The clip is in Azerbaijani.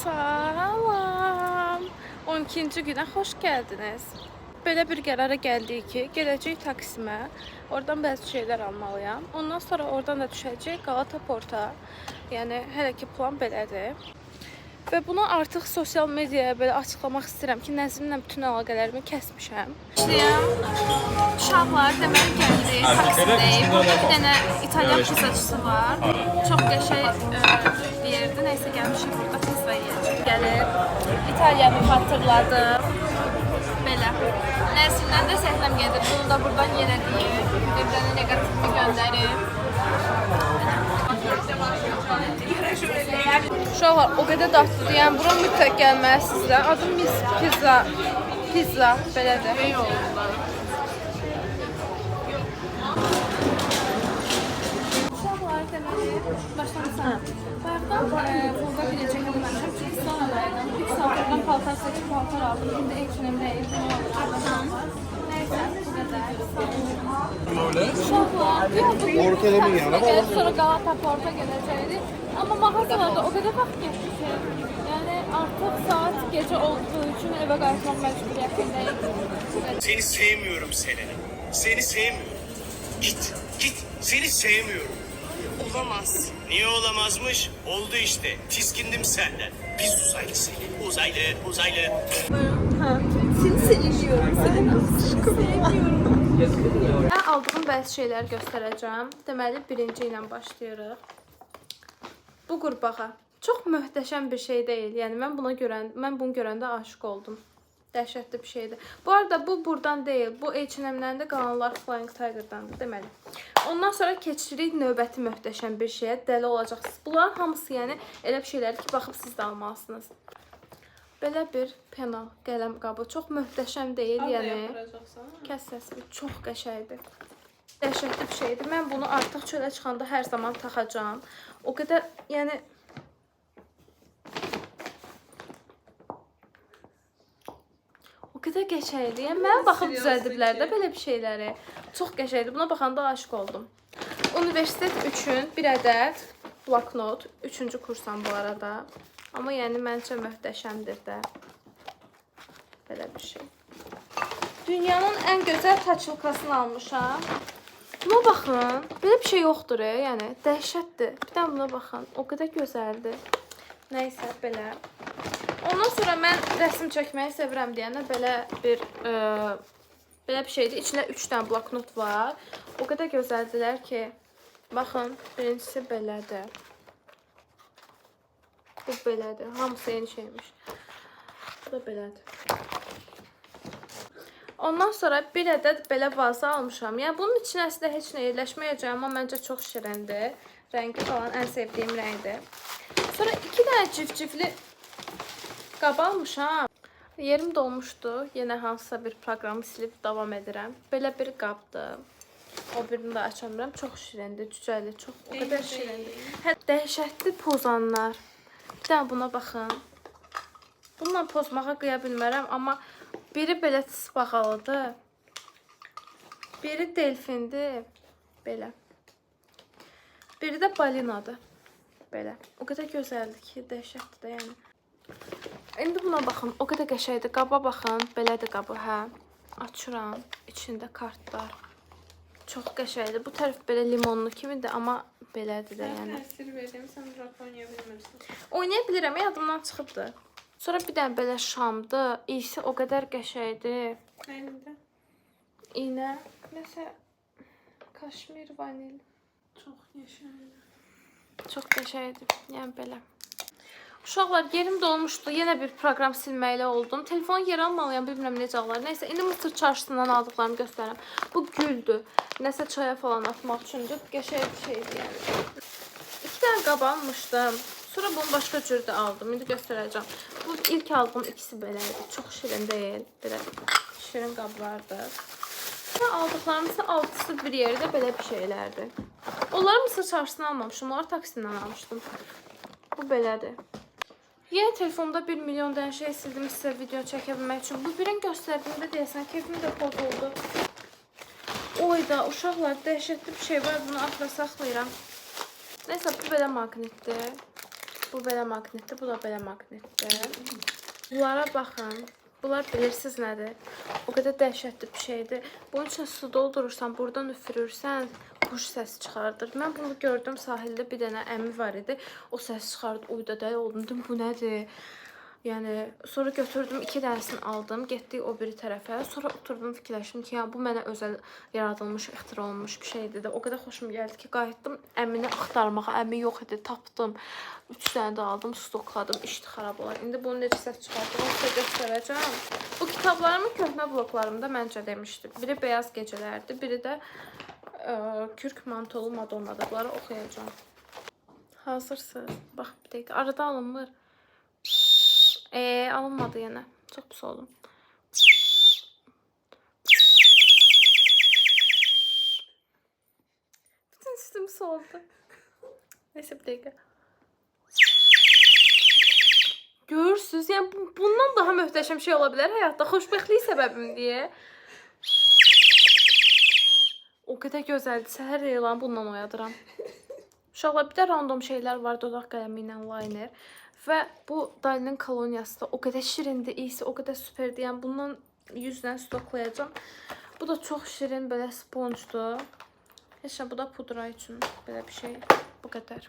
Salam. 12-ci günə xoş gəldiniz. Belə bir qərara gəldik ki, gedəcəyik Taksimə. Oradan bəzi şeylər almalıyam. Ondan sonra oradan da düşəcək Galata Porta. Yəni hələ ki plan belədir. Və bunu artıq sosial mediaya belə açıqlamaq istəyirəm ki, Nəzrinlə bütün əlaqələrimi kəsmişəm. İşləyəm. Uşaqlar deməli gəldik Taksimdəyik. Burada bir dənə İtalyan pizzacısı var. Çox qəşəng bir yerdir. Nəysə gəlmişik burada pizza yeyəcək. Gəlib İtaliyanı xatırladım. Belə. Nəzrindən də səhləm gedir. Bunu da buradan yenə deyim. Bir-birinə negativini göndərim. Uşaqlar o qədər dadlıdır. Yəni bura mütləq gəlməlisiniz. Adım Miss Pizza. Pizza belədir. Uşaqlar deməli başlamışam. Bayaqdan burada video çəkilməmişəm. Çünki sonralardan 3 saatdan paltar seçib paltar aldım. İndi H&M-dəyim. Nəysə bu qədər. Uşaqlar Ortalamayı yana gəlib sonra Galata Porta gələcəkdik. Amma mağazalarda o qədər vaxt geçdi ki, yəni artıq saat gecə olduğu üçün evə qayıtmaq məcburiyyətindəyik. Seni sevmiyorum Selena. Seni sevmiyorum. Git, git. Seni sevmiyorum. Olamaz. Niye olamazmış? Oldu işte. Tiskindim senden. Biz uzaylı seni. Uzaylı, uzaylı. Seni sevmiyorum. Mən aldığım bəzi şeyləri göstərəcəm. Deməli, birinci ilə başlayırıq. Bu qurbağa. Çox möhtəşəm bir şey deyil. Yəni mən bunu görəndə aşiq oldum. Dəhşətli bir şeydir. Bu arada bu buradan deyil. Bu H&M-dən də qalanlar Flying Tiger'dandır deməli. Ondan sonra keçirik növbəti möhtəşəm bir şeyə. Dəli olacaqsınız. Bunların hamısı yəni elə bir şeylər ki, baxıb siz də almalısınız. Belə bir penal qələm qabı. Çox möhtəşəm deyil, yəni. Kəs səsini. Çox qəşəngdir. Dəhşətli bir şeydir. Mən bunu artıq çölə çıxanda hər zaman taxacağam. O qədər, yəni o qədər qəşəngdir. Yəni mənə baxıb düzəldiblər də belə bir şeyləri. Çox qəşəngdir. Buna baxanda aşiq oldum. Universitet üçün bir ədəd bloknot. 3-cü kursam bu arada. Amma yəni məncə möhtəşəmdir də. Belə bir şey. Dünyanın ən gözəl taçılkasını almışam. Buna baxın. Belə bir şey yoxdur, yəni dəhşətdir. Bir də buna baxın. O qədər gözəldir. Nəysə belə. Ondan sonra mən rəsm çəkməyi sevirəm deyənə belə bir şeydir. İçində 3 dənə bloknot var. O qədər gözəldirlər ki, baxın, birincisi belədir. Bu belədir. Hamısı eyni şeymiş. Bu da belədir. Ondan sonra bir ədəd belə vaza almışam. Yəni bunun içinə əslində heç nə yerləşməyəcək, amma məncə çox şirindir. Rəngi falan ən sevdiyim rəngdir. Sonra 2 dənə civcivli qab almışam. Yerim dolmuşdu. Yenə hansısa bir proqramı silib davam edirəm. Belə bir qabdır. O birini də açamıram. Çox şirindir, cücəli, çox o qədər şirindir. Dəhşətli pozanlar. Bir dənə buna baxın. Bununla pozmağa qıya bilmərəm, amma biri belə tısbağalıdır. Biri delfindir. Belə. Biri də balinadır. Belə. O qədər gözəldir ki, dəhşətdir də yəni. İndi buna baxın. O qədər qəşəngdir. Qaba baxın. Belədir qabı, hə. Açıram. İçində kartlar. Çox qəşəngdir. Bu tərəf belə limonlu kimidir, amma belədir də yəni. Təsir verdim, sən rap oynaya bilmirsən. Oynaya bilirəm, yadımdan çıxıbdır. Sonra bir dənə belə şamdır. İyisi o qədər qəşəngdir. Əlində İynə. Nəsə kaşmir vanil. çox yaşayır. Çox qəşəngdir. Yəni belə. Uşaqlar, yerim dolmuşdu. Yenə bir proqram silməklə oldum. Telefonu yer almalıyam, bilmirəm necə alır. Nəysə, indi Mısır çarşısından aldıqlarımı göstərirəm. Bu güldür. Nəsə çaya falan atmaq üçündür. Qəşəng bir şeydir yəni. 2 dənə qab almışdım. Sonra bunu başqa cür də aldım. İndi göstərəcəm. Bu ilk aldığım ikisi belədir. Çox şirin deyil. Belə şirin qablardır. Və aldıqlarımızın altısı bir yerdə belə bir şeylərdir. Onları Mısır çarşısından almamışdım. Onları taksindən almışdım. Bu belədir. Yenə telefonda 1 milyon dənə şey sildim sizə video çəkə bilmək üçün. Bu birini göstərdiyimdə deyəsən keyfim də pozuldu. Oyda, uşaqlar, dəhşətli bir şey var. Bunu atla saxlayıram. Nəysə, bu belə maqnitdir. Bu belə maqnitdir, bu da belə maqnitdir. Bunlara baxın. Bunlar bilirsiniz nədir? O qədər dəhşətli bir şeydir. Bunun üçün su doldurursan, buradan üfürürsən, quş səsi çıxardır. Mən bunu gördüm sahildə, bir dənə əmi var idi. O səs çıxardı, uyda dəli oldum. Dedim, bu nədir? Yəni, sonra götürdüm, 2 dənəsini aldım, getdik o biri tərəfə. Sonra oturdum, fikirləşdim ki, ya, bu mənə özəl yaradılmış, ixtira olunmuş bir şeydir. O qədər xoşum gəldi ki, qayıtdım əmini axtarmağa. Əmi yox idi, tapdım. 3 dənə də aldım, stokladım, işdi xarab olar. İndi bunu necə səs çıxardığımı sizə göstərəcəm. Bu kitablarımı köhnə bloklarımda məncə demişdim. Biri Beyaz Gecələrdir, biri də Kürk Mantolu Madonnadır. Bunları oxuyacağım. Hazırsınız? Bax, bir dəqiqə. Arada alınmır. Alınmadı yenə. Çox pis oldum. Bütün üstüm soldu. Neyse, bir dəqiqə. Görürsünüz, yəni bundan daha möhtəşəm şey ola bilər həyatda. Xoşbəxtlik səbəbim deyə. O qədər gözəldir. Səhər elan bundan oyadıram. Uşaqlar, bir də random şeylər var. Dodaq qələmi ilə liner. Və bu Dalinin koloniyası da o qədər şirindir, iyisi o qədər superdir. Yəni bundan 100 dənə stoklayacağım. Bu da çox şirin, belə sponjdur. Heç nə, bu da pudra üçün belə bir şey. Bu qədər.